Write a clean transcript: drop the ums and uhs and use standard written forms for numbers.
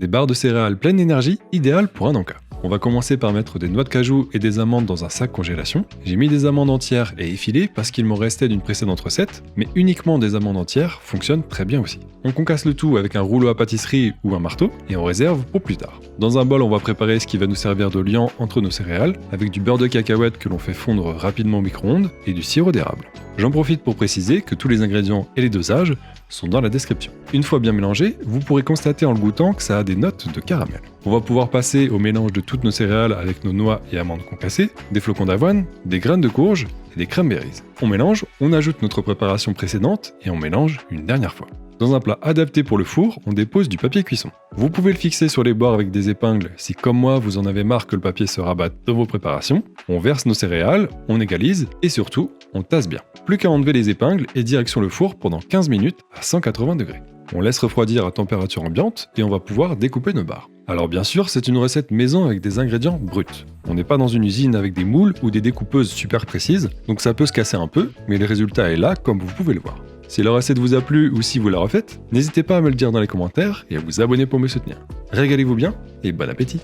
Des barres de céréales pleines d'énergie, idéales pour un encas. On va commencer par mettre des noix de cajou et des amandes dans un sac congélation. J'ai mis des amandes entières et effilées parce qu'il m'en restait d'une précédente recette, mais uniquement des amandes entières fonctionnent très bien aussi. On concasse le tout avec un rouleau à pâtisserie ou un marteau et on réserve pour plus tard. Dans un bol, on va préparer ce qui va nous servir de liant entre nos céréales avec du beurre de cacahuète que l'on fait fondre rapidement au micro-ondes et du sirop d'érable. J'en profite pour préciser que tous les ingrédients et les dosages sont dans la description. Une fois bien mélangé, vous pourrez constater en le goûtant que ça a des notes de caramel. On va pouvoir passer au mélange de toutes nos céréales avec nos noix et amandes concassées, des flocons d'avoine, des graines de courge et des cranberries. On mélange, on ajoute notre préparation précédente et on mélange une dernière fois. Dans un plat adapté pour le four, on dépose du papier cuisson. Vous pouvez le fixer sur les bords avec des épingles si, comme moi, vous en avez marre que le papier se rabatte dans vos préparations. On verse nos céréales, on égalise et surtout, on tasse bien. Plus qu'à enlever les épingles et direction le four pendant 15 minutes à 180 degrés. On laisse refroidir à température ambiante et on va pouvoir découper nos barres. Alors bien sûr, c'est une recette maison avec des ingrédients bruts. On n'est pas dans une usine avec des moules ou des découpeuses super précises, donc ça peut se casser un peu, mais le résultat est là comme vous pouvez le voir. Si la recette vous a plu ou si vous la refaites, n'hésitez pas à me le dire dans les commentaires et à vous abonner pour me soutenir. Régalez-vous bien et bon appétit!